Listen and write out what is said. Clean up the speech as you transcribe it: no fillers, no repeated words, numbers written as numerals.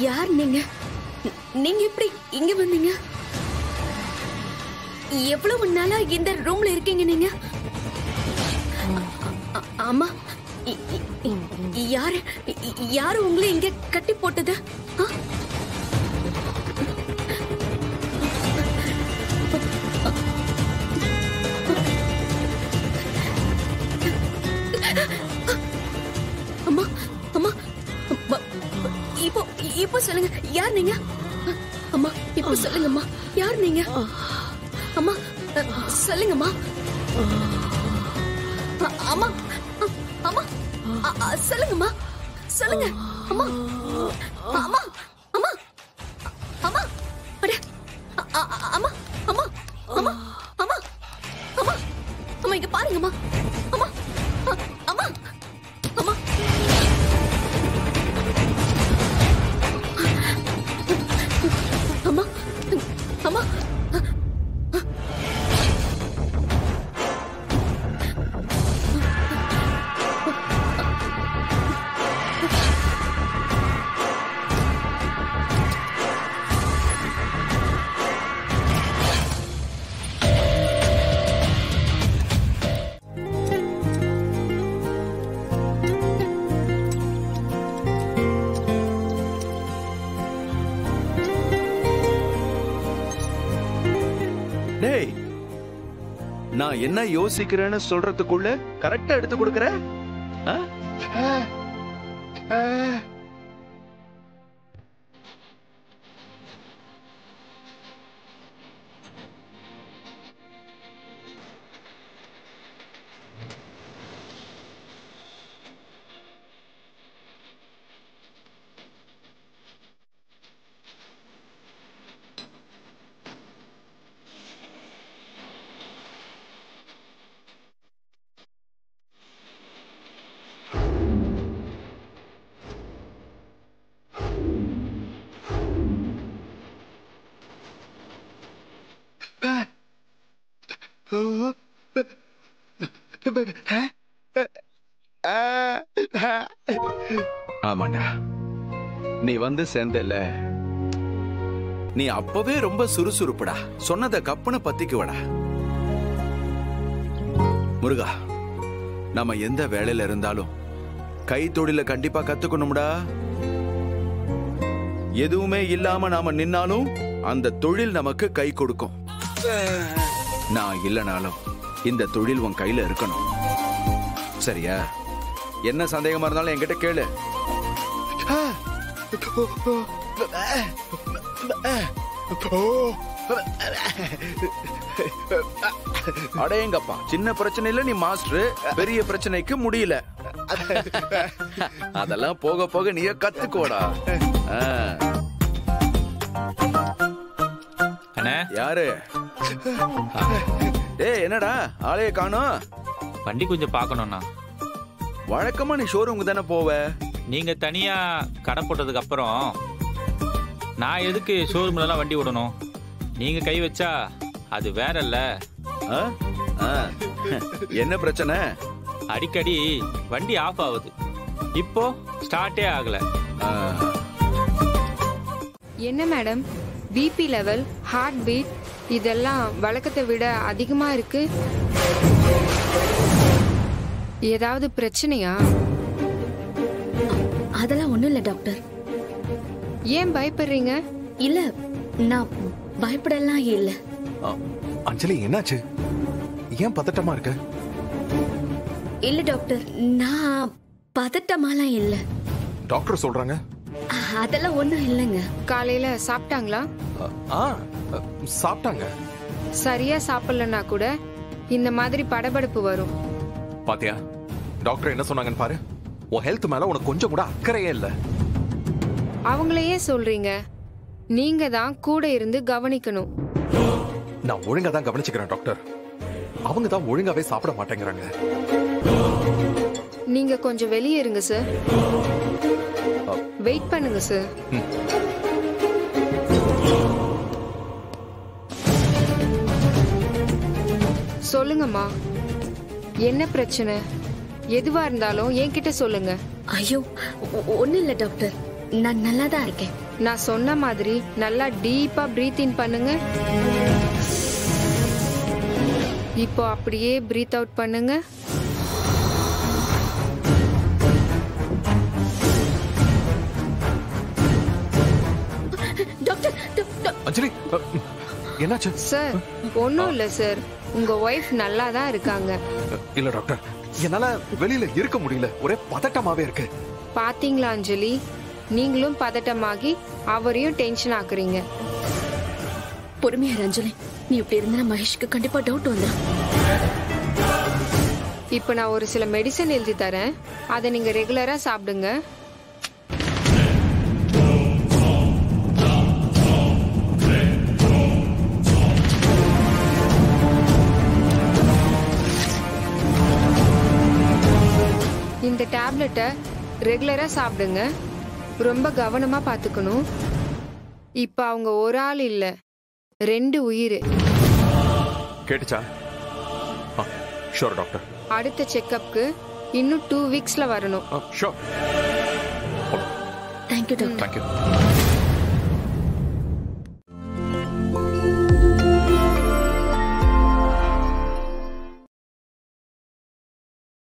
யார் நீங்க? நீங்க எப்படி இங்க வந்தீங்க? எவ்வளவு நாளா இந்த ரூம்ல இருக்கீங்க நீங்க? ஆமா, யாரு உங்களை இங்க கட்டி போட்டது? அம்மா அம்மா, இப்போ சொல்லுங்க, யார் நீங்க? அம்மா இப்போ சொல்லுங்கம்மா, யார் நீங்க? அம்மா சொல்லுங்கம்மா. அம்மா அம்மா சொல்லுங்கம்மா, சொல்லுங்க அம்மா. அம்மா அம்மா அம்மா, அட அம்மா அம்மா அம்மா அம்மா அம்மா அம்மா, இங்க பாருங்கம்மா. அம்மா அம்மா அம்மா அம்மா அம்மா. டேய், நான் என்ன யோசிக்கிறேன்னு சொல்றதுக்குள்ள கரெக்டா எடுத்து கொடுக்கற? ஆமாண்டா, நீ வந்து சேர்ந்தல. நீ அப்பவே ரொம்ப சுறுசுறுப்புடா. சொன்னத கப்புன்னு பத்திக்குவடா. முருகா, நம்ம எந்த வேலையில இருந்தாலும் கை தொழில கண்டிப்பா கத்துக்கணும்டா. எதுவுமே இல்லாம நாம நின்னாலும் அந்த தொழில் நமக்கு கை கொடுக்கும். நான் இல்லனாலும் இந்த தொழில் உன் கையில இருக்கணும். சரியா? என்ன சந்தேகமா இருந்தாலும் என்கிட்ட கேளு. அடேங்கப்பா, சின்ன பிரச்சனை இல்ல, நீ மாஸ்டர். பெரிய பிரச்சனைக்கு முடியல. அதெல்லாம் போக போக நீயே கத்துக்கோடா. யாரு? ஏய், என்னடா ஆளைய காணோம்? வண்டி கொஞ்சம் பார்க்கணும்ண்ணா. வழக்கமா நீ ஷோரூமுக்கு தானே போவ? நீங்க தனியா கடை போட்டதுக்கு அப்புறம் நான் எதுக்கு ஷோரூம்ல எல்லாம் வண்டி விடணும்? நீங்க கை வச்சா அது வேற இல்ல. என்ன பிரச்சனை? அடிக்கடி வண்டி ஆஃப் ஆகுது. இப்போ ஸ்டார்ட்டே ஆகல. என்ன madam, BP level, heart beat இதெல்லாம் வழக்கத்தை விட அதிகமா இருக்கு. ஏதாவது பிரச்சனையா? அதெல்லாம் ஒண்ணும் இல்ல டாக்டர். ஏன் பயப்படுறீங்க? இல்ல, நான் பயப்படலாம் இல்ல. அஞ்சலி, என்னாச்சு? ஏன் பதட்டமா இருக்க? இல்ல டாக்டர், நான் பதட்டமாலாம் இல்ல. டாக்டர் சொல்றாங்க. அதெல்லாம் ஒண்ணும் இல்லைங்க. காலையில சாப்பிட்டாங்களா? சாப்பிட்டாங்க. சரியா சாப்பிடலன்னா கூட இந்த மாதிரி படபடப்பு வரும். பாத்தியா, டாக்டர் என்ன சொன்னாங்கன்னு பாரு. உன் ஹெல்த் மேல உனக்கு கொஞ்சம் கூட அக்கறையே இல்ல. அவங்களையே சொல்றீங்க. நீங்க தான் கூட இருந்து கவனிக்கணும். நான் ஒழுங்கா தான் கவனிச்சுக்கிறேன் டாக்டர். அவங்க தான் ஒழுங்காவே சாப்பிட மாட்டேங்கிறாங்க. நீங்க கொஞ்சம் வெளியே இருங்க சார். வெயிட் பண்ணுங்க சார். சொல்லுங்கம்மா, என்ன பிரச்சனை? எதுவா இருந்தாலும் என்கிட்ட சொல்லுங்க. ஐயோ, ஒண்ணு இல்ல டாக்டர். நான் நல்லா தான் இருக்கேன். நான் சொன்ன மாதிரி நல்லா டீப்பா பிரீத் இன் பண்ணுங்க. இப்போ அப்படியே பிரீத் அவுட் பண்ணுங்க. டாக்டர் அஞ்சலி என்னாச்சு? சார் ஒன்றும் இல்லை சார், உங்க ஒய்ஃப் நல்லா தான் இருக்காங்க. இல்ல டாக்டர், என்னால வெளியில இருக்க முடியல, ஒரே பதட்டமாவே இருக்கு. பாத்தீங்களா அஞ்சலி, நீங்களும் பதட்டமாகி அவரையும் டென்ஷன் ஆக்குறீங்க. பொறுமையா அஞ்சலி, நீ இப்படி இருந்தா மகேஷ்க்கு கண்டிப்பா டவுட் வந்துடும். இப்போ நான் ஒரு சில மெடிசன் எழுதி தரேன், அதை நீங்க ரெகுலரா சாப்பிடுங்க. இந்த டேப்லெட்டை ரெகுலரா சாப்பிடுங்க. ரொம்ப கவனமா பாத்துக்கணும். இப்ப அவங்க ஒரு ஆள் இல்ல, 2 உயிர். கேட்டுச்சா? Sure doctor. அடுத்த செக்கப்க்கு இன்னும் 2 வீக்ஸ்ல வரணும். ஷோர். Thank you doctor. தேங்க்யூ.